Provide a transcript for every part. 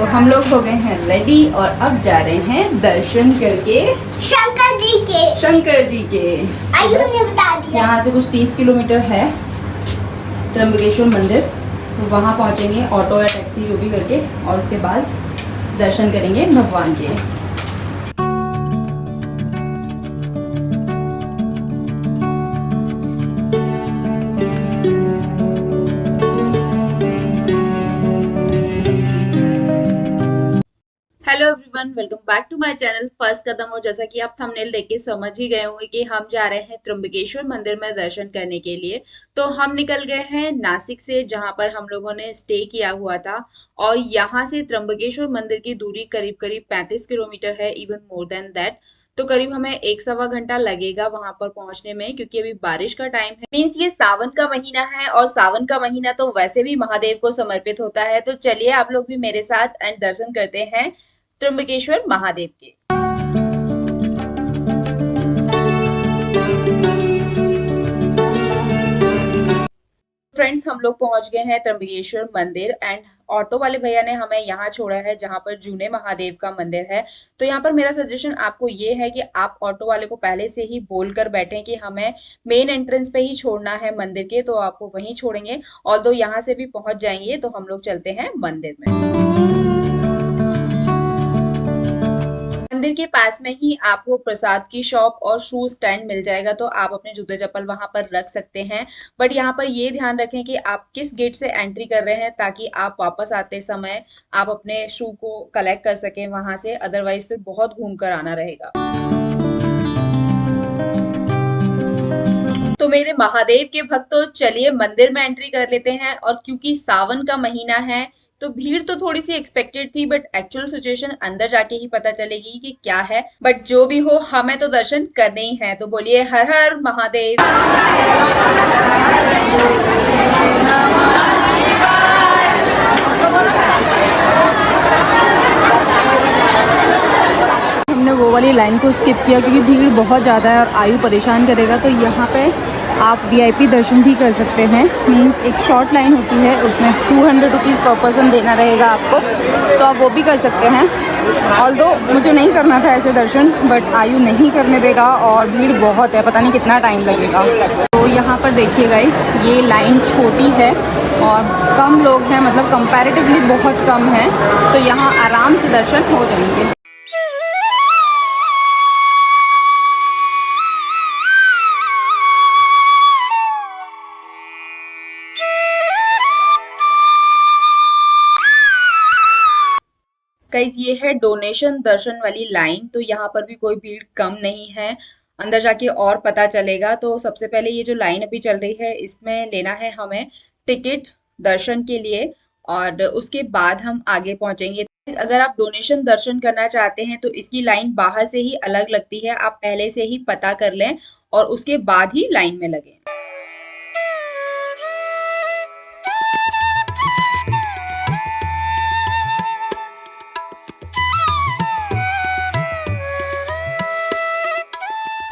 हम लोग हो गए हैं रेडी और अब जा रहे हैं दर्शन करके शंकर जी के। आयु ने बता दिया। यहाँ से कुछ 30 किलोमीटर है त्र्यंबकेश्वर मंदिर, तो वहाँ पहुँचेंगे ऑटो या टैक्सी जो भी करके, और उसके बाद दर्शन करेंगे भगवान के। Hello everyone, welcome back to my channel first कदम। और जैसा कि आप थंबनेल देख के समझ ही गए होंगे कि हम जा रहे हैं त्र्यंबकेश्वर मंदिर में दर्शन करने के लिए। तो हम निकल गए हैं नासिक से, जहां पर हम लोगों ने स्टे किया हुआ था, और यहाँ से त्र्यंबकेश्वर मंदिर की दूरी करीब करीब 35 किलोमीटर है, इवन मोर देन दैट। तो करीब हमें 1-1.25 घंटा लगेगा वहां पर पहुंचने में, क्योंकि अभी बारिश का टाइम है। मीन्स ये सावन का महीना है, और सावन का महीना तो वैसे भी महादेव को समर्पित होता है। तो चलिए आप लोग भी मेरे साथ एंड दर्शन करते हैं त्र्यंबकेश्वर महादेव के। फ्रेंड्स, हम लोग पहुंच गए हैं त्र्यंबकेश्वर मंदिर, एंड ऑटो वाले भैया ने हमें यहाँ छोड़ा है जहां पर जूने महादेव का मंदिर है। तो यहाँ पर मेरा सजेशन आपको ये है कि आप ऑटो वाले को पहले से ही बोल कर बैठें कि हमें मेन एंट्रेंस पे ही छोड़ना है मंदिर के, तो आपको वहीं छोड़ेंगे। ऑल्दो यहाँ से भी पहुंच जाएंगे, तो हम लोग चलते हैं मंदिर में। मंदिर के पास में ही आपको प्रसाद की शॉप और शू स्टैंड मिल जाएगा, तो आप अपने जूते चप्पल वहां पर रख सकते हैं। बट यहाँ पर ये ध्यान रखें कि आप किस गेट से एंट्री कर रहे हैं, ताकि आप वापस आते समय आप अपने शू को कलेक्ट कर सकें वहां से, अदरवाइज फिर बहुत घूम कर आना रहेगा। तो मेरे महादेव के भक्तों, चलिए मंदिर में एंट्री कर लेते हैं। और क्योंकि सावन का महीना है, तो भीड़ तो थोड़ी सी एक्सपेक्टेड थी, बट एक्चुअल सिचुएशन अंदर जाके ही पता चलेगी कि क्या है। बट जो भी हो, हमें तो दर्शन करने ही है। तो बोलिए हर हर महादेव। हमने वो वाली लाइन को स्किप किया क्योंकि भीड़ बहुत ज़्यादा है और आयु परेशान करेगा। तो यहाँ पे आप वीआईपी दर्शन भी कर सकते हैं। मीन्स एक शॉर्ट लाइन होती है, उसमें 200 रुपीज़ पर पर्सन देना रहेगा आपको, तो आप वो भी कर सकते हैं। ऑल्दो मुझे नहीं करना था ऐसे दर्शन, बट आयु नहीं करने देगा और भीड़ बहुत है, पता नहीं कितना टाइम लगेगा। तो यहाँ पर देखिए गाइस, ये लाइन छोटी है और कम लोग हैं, मतलब कंपैरेटिवली बहुत कम है, तो यहाँ आराम से दर्शन हो जाएंगे। गाइस, ये है डोनेशन दर्शन वाली लाइन, तो यहाँ पर भी कोई भीड़ कम नहीं है। अंदर जाके और पता चलेगा। तो सबसे पहले ये जो लाइन अभी चल रही है, इसमें लेना है हमें टिकट दर्शन के लिए, और उसके बाद हम आगे पहुंचेंगे। अगर आप डोनेशन दर्शन करना चाहते हैं, तो इसकी लाइन बाहर से ही अलग लगती है, आप पहले से ही पता कर लें और उसके बाद ही लाइन में लगे।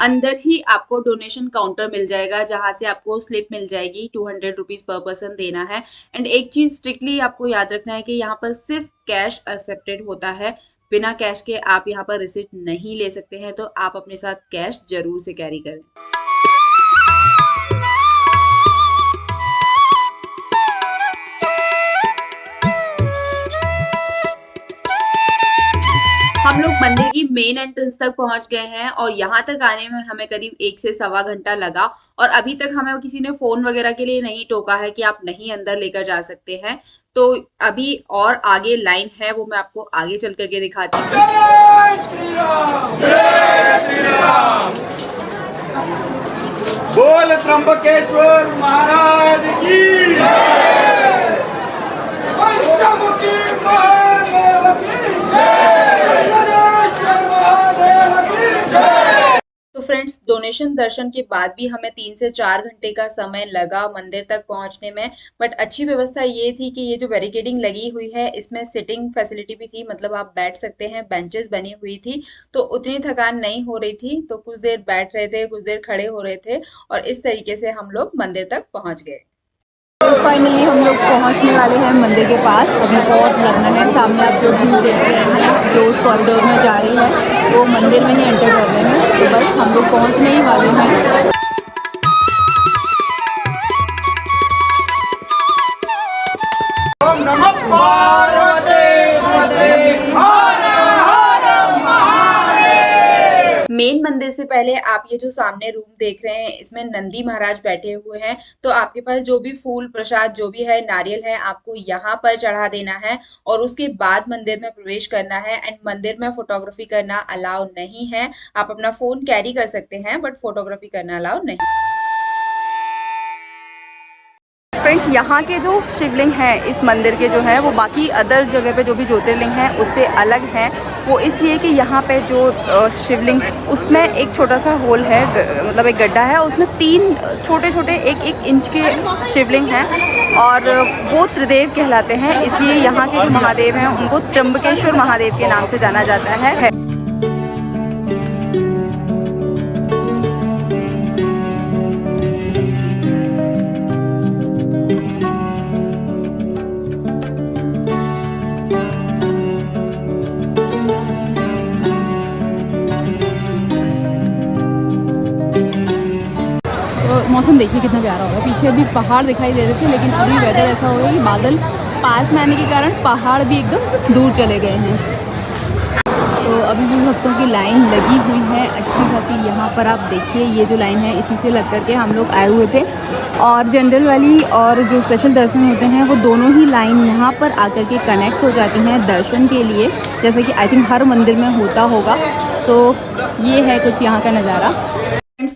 अंदर ही आपको डोनेशन काउंटर मिल जाएगा, जहां से आपको स्लिप मिल जाएगी, 200 रुपीज पर पर्सन देना है। एंड एक चीज स्ट्रिक्टली आपको याद रखना है कि यहाँ पर सिर्फ कैश एक्सेप्टेड होता है, बिना कैश के आप यहाँ पर रिसिप्ट नहीं ले सकते हैं। तो आप अपने साथ कैश जरूर से कैरी करें। हम लोग मंदिर की मेन एंट्रेंस तक पहुंच गए हैं, और यहाँ तक आने में हमें करीब 1 से 1.25 घंटा लगा। और अभी तक हमें किसी ने फोन वगैरह के लिए नहीं टोका है कि आप नहीं अंदर लेकर जा सकते हैं। तो अभी और आगे लाइन है, वो मैं आपको आगे चल करके दिखाती हूँ। बोल त्र्यंबकेश्वर महाराज की तो फ्रेंड्स, डोनेशन दर्शन के बाद भी हमें 3 से 4 घंटे का समय लगा मंदिर तक पहुंचने में। बट अच्छी व्यवस्था ये थी कि ये जो बैरिकेडिंग लगी हुई है, इसमें सिटिंग फैसिलिटी भी थी, मतलब आप बैठ सकते हैं, बेंचेस बनी हुई थी, तो उतनी थकान नहीं हो रही थी। तो कुछ देर बैठ रहे थे, कुछ देर खड़े हो रहे थे, और इस तरीके से हम लोग मंदिर तक पहुंच गए। फाइनली हम लोग पहुंचने वाले हैं मंदिर के पास। अभी बहुत लगना है। सामने आप जो व्यू देख रहे हैं जो उस कॉरिडोर में जा रही है वो मंदिर में ही एंटर कर रहे हैं। तो बस हम लोग पहुंचने ही वाले हैं। ओम नमः पार्वती मेन मंदिर से पहले आप ये जो सामने रूम देख रहे हैं इसमें नंदी महाराज बैठे हुए हैं। तो आपके पास जो भी फूल प्रसाद जो भी है नारियल है आपको यहाँ पर चढ़ा देना है और उसके बाद मंदिर में प्रवेश करना है। एंड मंदिर में फोटोग्राफी करना अलाउ नहीं है। आप अपना फोन कैरी कर सकते हैं बट फोटोग्राफी करना अलाउ नहीं। फ्रेंड्स, यहाँ के जो शिवलिंग हैं इस मंदिर के जो है वो बाकी अदर जगह पे जो भी ज्योतिर्लिंग हैं उससे अलग हैं। वो इसलिए कि यहाँ पे जो शिवलिंग उसमें एक छोटा सा होल है, मतलब एक गड्ढा है, उसमें 3 छोटे छोटे 1-1 इंच के शिवलिंग हैं और वो त्रिदेव कहलाते हैं। इसलिए यहाँ के जो महादेव हैं उनको त्र्यंबकेश्वर महादेव के नाम से जाना जाता है। मौसम देखिए कितना प्यारा होगा। पीछे भी पहाड़ दिखाई दे रहे थे लेकिन अभी वेदर ऐसा हो गया कि बादल पास में आने के कारण पहाड़ भी एकदम दूर चले गए हैं। तो अभी भी भक्तों की लाइन लगी हुई है अच्छी खासी। यहाँ पर आप देखिए ये जो लाइन है इसी से लग करके हम लोग आए हुए थे और जनरल वाली और जो स्पेशल दर्शन होते हैं वो दोनों ही लाइन यहाँ पर आकर के कनेक्ट हो जाती हैं दर्शन के लिए, जैसे कि आई थिंक हर मंदिर में होता होगा। तो ये है कुछ यहाँ का नज़ारा।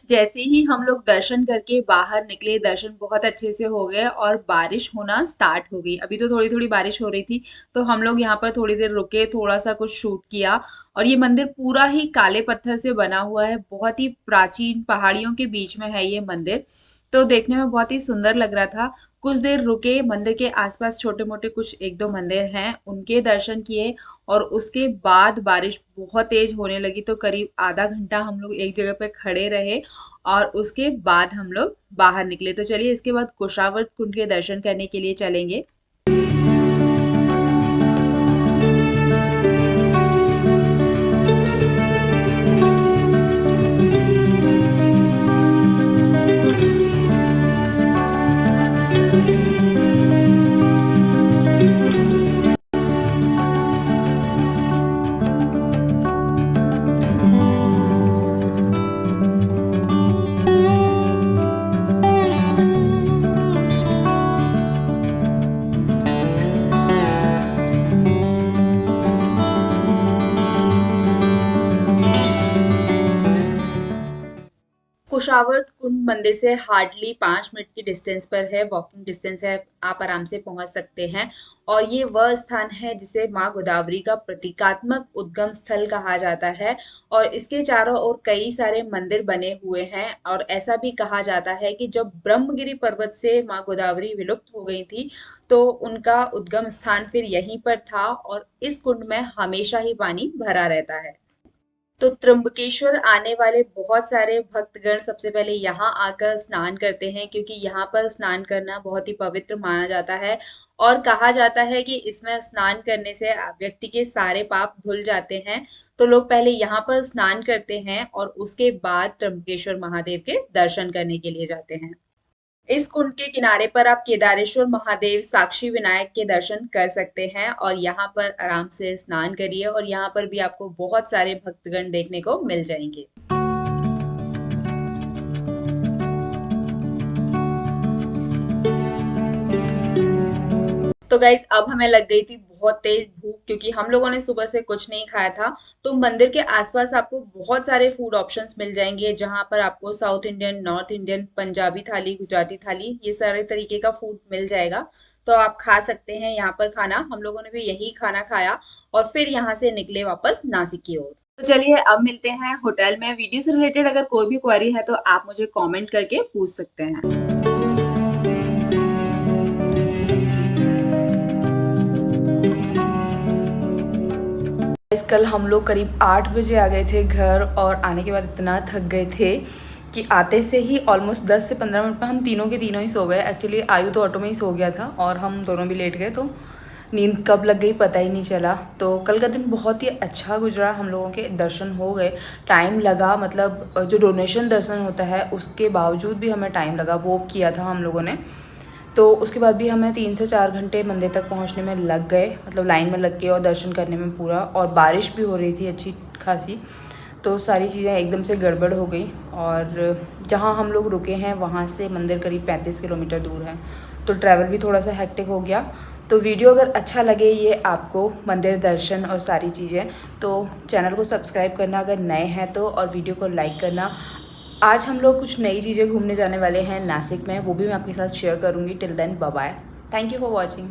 जैसे ही हम लोग दर्शन करके बाहर निकले दर्शन बहुत अच्छे से हो गए और बारिश होना स्टार्ट हो गई। अभी तो थोड़ी थोड़ी बारिश हो रही थी तो हम लोग यहाँ पर थोड़ी देर रुके, थोड़ा सा कुछ शूट किया। और ये मंदिर पूरा ही काले पत्थर से बना हुआ है, बहुत ही प्राचीन पहाड़ियों के बीच में है ये मंदिर। तो देखने में बहुत ही सुंदर लग रहा था। कुछ देर रुके, मंदिर के आसपास छोटे मोटे कुछ 1-2 मंदिर हैं उनके दर्शन किए और उसके बाद बारिश बहुत तेज होने लगी। तो करीब आधा घंटा हम लोग एक जगह पे खड़े रहे और उसके बाद हम लोग बाहर निकले। तो चलिए इसके बाद कुशावर्त कुंड के दर्शन करने के लिए चलेंगे। कुशावर्त कुंड मंदिर से हार्डली 5 मिनट की डिस्टेंस पर है, वॉकिंग डिस्टेंस है, आप आराम से पहुंच सकते हैं। और ये वह स्थान है जिसे माँ गोदावरी का प्रतीकात्मक उद्गम स्थल कहा जाता है और इसके चारों ओर कई सारे मंदिर बने हुए हैं। और ऐसा भी कहा जाता है कि जब ब्रह्मगिरी पर्वत से माँ गोदावरी विलुप्त हो गई थी तो उनका उद्गम स्थान फिर यहीं पर था और इस कुंड में हमेशा ही पानी भरा रहता है। तो त्र्यंबकेश्वर आने वाले बहुत सारे भक्तगण सबसे पहले यहाँ आकर स्नान करते हैं क्योंकि यहाँ पर स्नान करना बहुत ही पवित्र माना जाता है और कहा जाता है कि इसमें स्नान करने से व्यक्ति के सारे पाप धुल जाते हैं। तो लोग पहले यहाँ पर स्नान करते हैं और उसके बाद त्र्यंबकेश्वर महादेव के दर्शन करने के लिए जाते हैं। इस कुंड के किनारे पर आप केदारेश्वर महादेव साक्षी विनायक के दर्शन कर सकते हैं और यहाँ पर आराम से स्नान करिए और यहाँ पर भी आपको बहुत सारे भक्तगण देखने को मिल जाएंगे। तो गाइज अब हमें लग गई थी बहुत तेज भूख क्योंकि हम लोगों ने सुबह से कुछ नहीं खाया था। तो मंदिर के आसपास आपको बहुत सारे फूड ऑप्शंस मिल जाएंगे जहां पर आपको south Indian, north Indian, Punjabi थाली, गुजराती थाली, ये सारे तरीके का फूड मिल जाएगा। तो आप खा सकते हैं यहाँ पर खाना। हम लोगों ने भी यही खाना खाया और फिर यहाँ से निकले वापस नासिक की ओर। तो चलिए अब मिलते हैं होटल में। वीडियो से रिलेटेड अगर कोई भी क्वेरी है तो आप मुझे कॉमेंट करके पूछ सकते हैं। कल हम लोग करीब 8 बजे आ गए थे घर और आने के बाद इतना थक गए थे कि आते से ही ऑलमोस्ट 10 से 15 मिनट में हम तीनों के तीनों ही सो गए। एक्चुअली आयु तो ऑटो में ही सो गया था और हम दोनों भी लेट गए, तो नींद कब लग गई पता ही नहीं चला। तो कल का दिन बहुत ही अच्छा गुजरा, हम लोगों के दर्शन हो गए। टाइम लगा, मतलब जो डोनेशन दर्शन होता है उसके बावजूद भी हमें टाइम लगा, वो किया था हम लोगों ने। तो उसके बाद भी हमें 3 से 4 घंटे मंदिर तक पहुंचने में लग गए, मतलब लाइन में लग के और दर्शन करने में पूरा। और बारिश भी हो रही थी अच्छी खासी, तो सारी चीज़ें एकदम से गड़बड़ हो गई। और जहाँ हम लोग रुके हैं वहाँ से मंदिर करीब 35 किलोमीटर दूर है, तो ट्रैवल भी थोड़ा सा हेक्टिक हो गया। तो वीडियो अगर अच्छा लगे ये आपको, मंदिर दर्शन और सारी चीज़ें, तो चैनल को सब्सक्राइब करना अगर नए हैं तो, और वीडियो को लाइक करना। आज हम लोग कुछ नई चीज़ें घूमने जाने वाले हैं नासिक में, वो भी मैं आपके साथ शेयर करूँगी। Till then bye bye, thank you for watching.